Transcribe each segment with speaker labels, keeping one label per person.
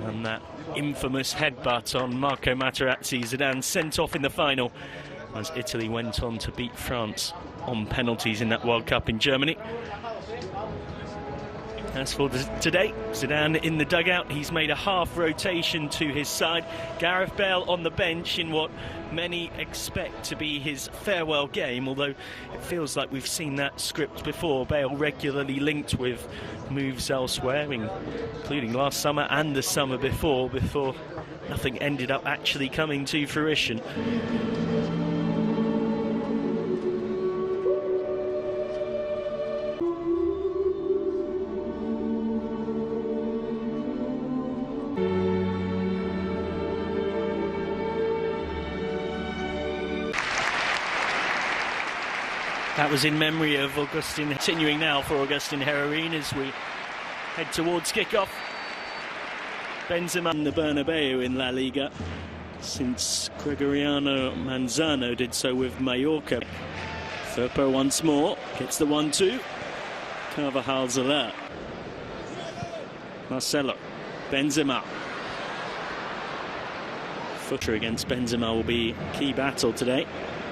Speaker 1: And that infamous headbutt on Marco Materazzi, Zidane sent off in the final as Italy went on to beat France on penalties in that World Cup in Germany. As for today, Zidane in the dugout. He's made a half rotation to his side. Gareth Bale on the bench in what many expect to be his farewell game, although it feels like we've seen that script before. Bale regularly linked with moves elsewhere, including last summer and the summer before nothing ended up actually coming to fruition. That was in memory of Augustin. Continuing now for Augustin Higuaín as we head towards kickoff. Benzema in the Bernabeu in La Liga since Gregoriano Manzano did so with Mallorca. Firpo once more, gets the 1-2. Carvajal's alert. Marcelo, Benzema. Footer against Benzema will be a key battle today.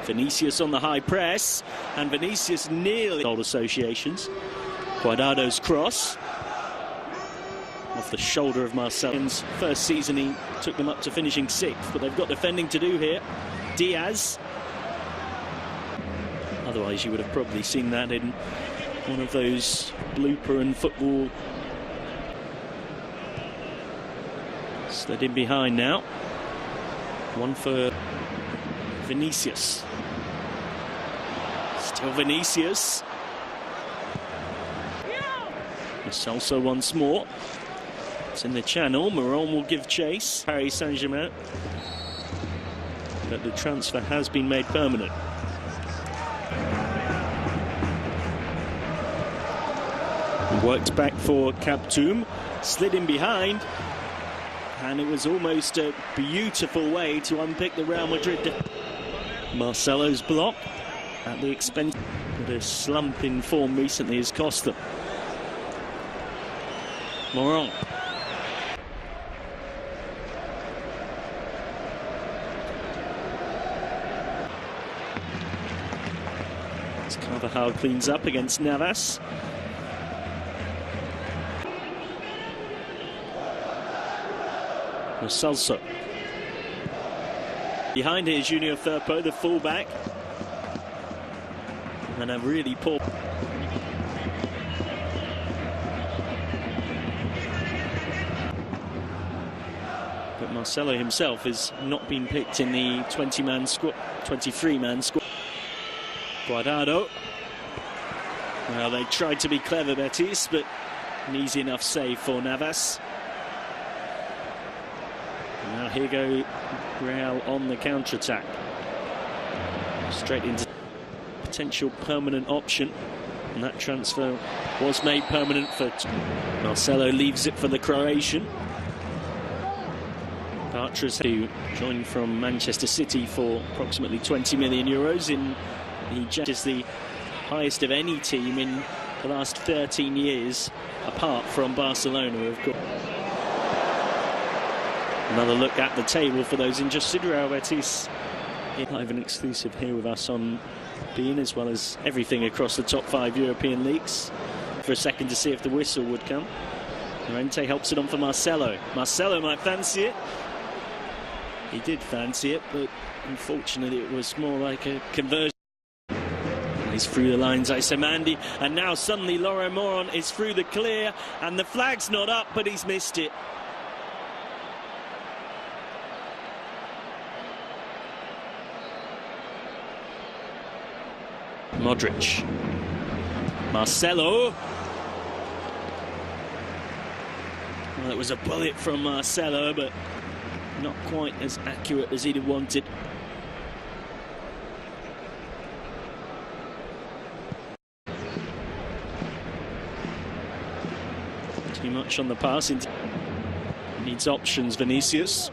Speaker 1: Vinicius on the high press, and Vinicius nearly old associations. Guardado's cross off the shoulder of Marcelo's first season. He took them up to finishing 6th, but they've got defending to do here. Diaz. Otherwise you would have probably seen that in one of those blooper and football. Slid in behind now. One for Vinicius. Still Vinicius. Salso once more. It's in the channel. Moron will give chase. Paris Saint-Germain. But the transfer has been made permanent. Worked back for Kaptoum. Slid in behind. And it was almost a beautiful way to unpick the Real Madrid. Marcelo's block at the expense, but a slump in form recently has cost them. Moron. As Carvajal cleans up against Navas. Salso. Behind here is Junior Firpo, the fullback. And a really poor. But Marcelo himself has not been picked in the 20-man squad, 23-man squad. Guardado. Well, they tried to be clever, Betis, but an easy enough save for Navas. Now here go Real on the counter-attack. Straight into potential permanent option. And that transfer was made permanent for Marcelo. Leaves it for the Croatian. Bartra's who joined from Manchester City for approximately 20 million euros in the is the highest of any team in the last 13 years, apart from Barcelona, of course. Another look at the table for those interested. Real Betis live and exclusive here with us on beIN, as well as everything across the top 5 European leagues. For a second to see if the whistle would come. Llorente helps it on for Marcelo. Marcelo might fancy it. He did fancy it, but unfortunately it was more like a conversion. He's through the lines, Isamandi, and now suddenly Laurent Moron is through the clear, and the flag's not up, but he's missed it. Modric. Marcelo. Well, it was a bullet from Marcelo, but not quite as accurate as he'd have wanted. Too much on the pass. Needs options, Vinicius.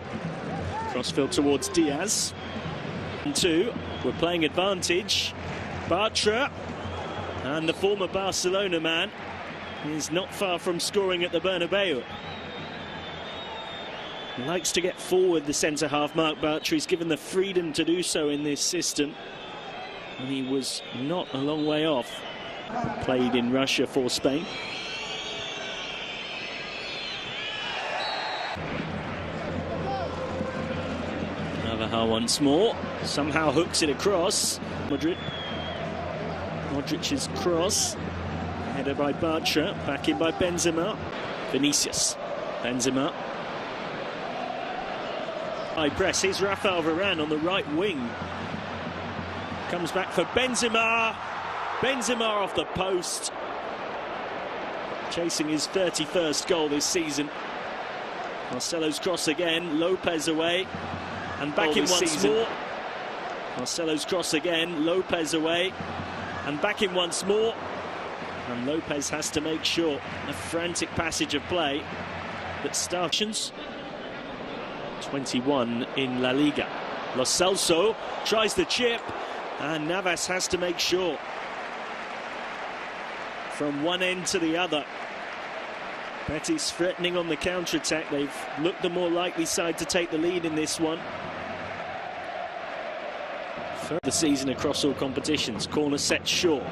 Speaker 1: Crossfield towards Diaz. 2. We're playing advantage. Bartra, and the former Barcelona man, is not far from scoring at the Bernabeu. Likes to get forward, the centre-half, Marc Bartra. He's given the freedom to do so in this system. And he was not a long way off. Played in Russia for Spain. Carvajal once more. Somehow hooks it across. Madrid. Modric's cross. Header by Bartra. Back in by Benzema. Vinicius. Benzema. High press. Here's Rafael Varane on the right wing. Comes back for Benzema. Benzema off the post. Chasing his 31st goal this season. Marcelo's cross again. Lopez away. And back in once more. Marcelo's cross again. Lopez away. And back in once more. And Lopez has to make sure. A frantic passage of play that starts. 21 in La Liga. Lo Celso tries the chip. And Navas has to make sure. From one end to the other. Betis threatening on the counter-attack. They've looked the more likely side to take the lead in this one. The season across all competitions. Corner set short.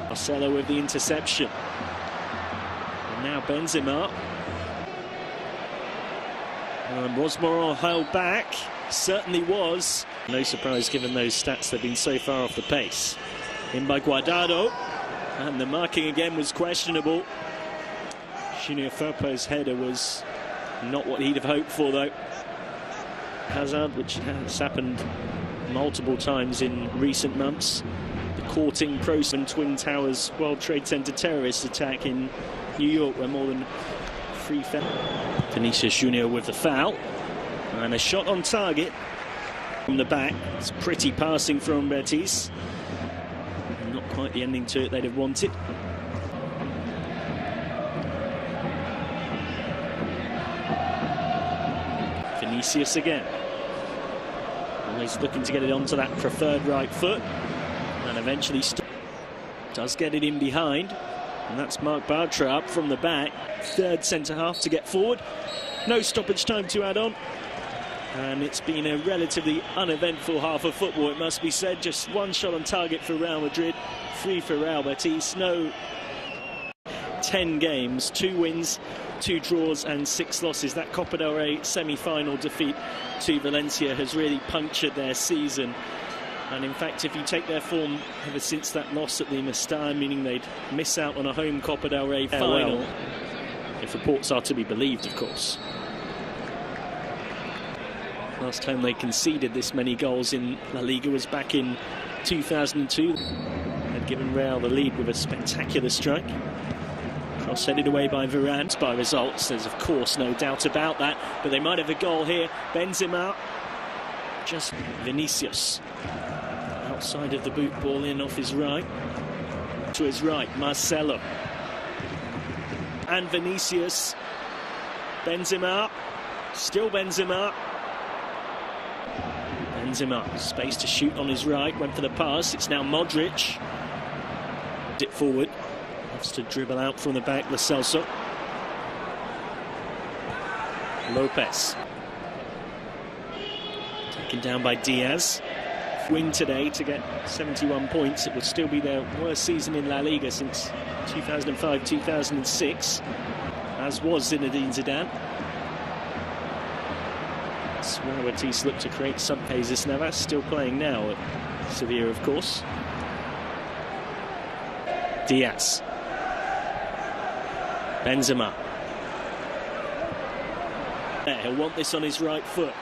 Speaker 1: Marcelo with the interception. And now Benzema. Was Moran held back? Certainly was. No surprise given those stats, they've been so far off the pace. In by Guardado. And the marking again was questionable. Junior Firpo's header was not what he'd have hoped for, though. Hazard, which has happened multiple times in recent months. The courting process and Twin Towers World Trade Center terrorist attack in New York, where more than 3 fell. Vinicius Junior with the foul. And a shot on target from the back. It's pretty passing from Betis. Not quite the ending to it they'd have wanted. Vinicius again. Always looking to get it onto that preferred right foot. And eventually does get it in behind. And that's Marc Bartra up from the back. Third centre-half to get forward. No stoppage time to add on. And it's been a relatively uneventful half of football, it must be said. Just one shot on target for Real Madrid, 3 for Real Betis. No 10 games, 2 wins, 2 draws and 6 losses. That Copa del Rey semi-final defeat to Valencia has really punctured their season. And in fact, if you take their form ever since that loss at the Mestalla, meaning they'd miss out on a home Copa del Rey final, if reports are to be believed, of course. Last time they conceded this many goals in La Liga was back in 2002. Had given Real the lead with a spectacular strike. Cross headed away by Varane. By results, there's of course no doubt about that. But they might have a goal here. Benzema. Just Vinicius. Outside of the boot, ball in off his right. To his right, Marcelo. And Vinicius. Benzema. Still Benzema. Benzema, space to shoot on his right, went for the pass. It's now Modric. It forward. Has to dribble out from the back, Lo Celso. Lopez. Taken down by Diaz. Win today to get 71 points. It would still be their worst season in La Liga since 2005-2006, as was Zinedine Zidane. Where Betis look to create some Jesus Navas, still playing now at Sevilla, of course. Diaz. Benzema. He'll want this on his right foot.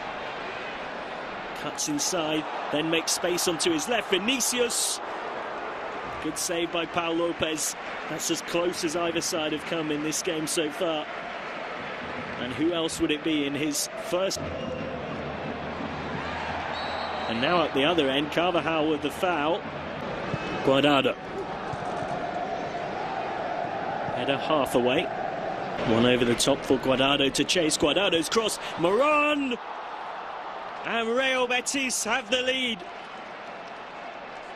Speaker 1: Cuts inside, then makes space onto his left. Vinicius. Good save by Paul Lopez. That's as close as either side have come in this game so far. And who else would it be in his first? And now at the other end, Carvajal with the foul. Guardado. Header half away. One over the top for Guardado to chase. Guardado's cross. Moran! And Real Betis have the lead.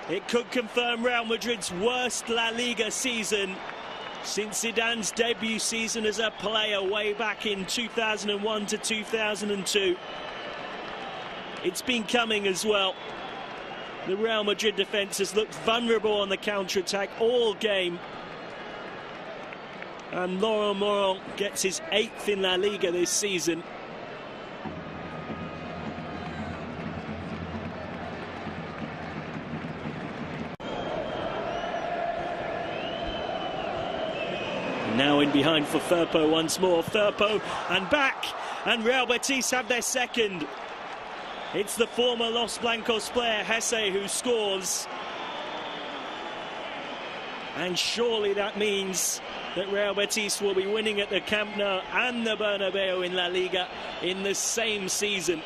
Speaker 1: It could confirm Real Madrid's worst La Liga season. since Zidane's debut season as a player way back in 2001 to 2002. It's been coming as well. The Real Madrid defence has looked vulnerable on the counter-attack all game. And Laurent Moran gets his 8th in La Liga this season. Now in behind for Firpo once more. Firpo and back, and Real Betis have their second. It's the former Los Blancos player Hesse who scores. And surely that means that Real Betis will be winning at the Camp Nou and the Bernabeu in La Liga in the same season.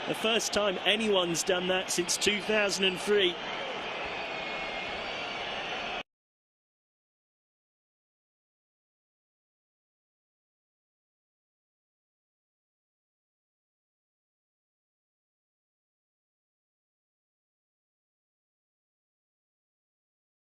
Speaker 1: The first time anyone's done that since 2003.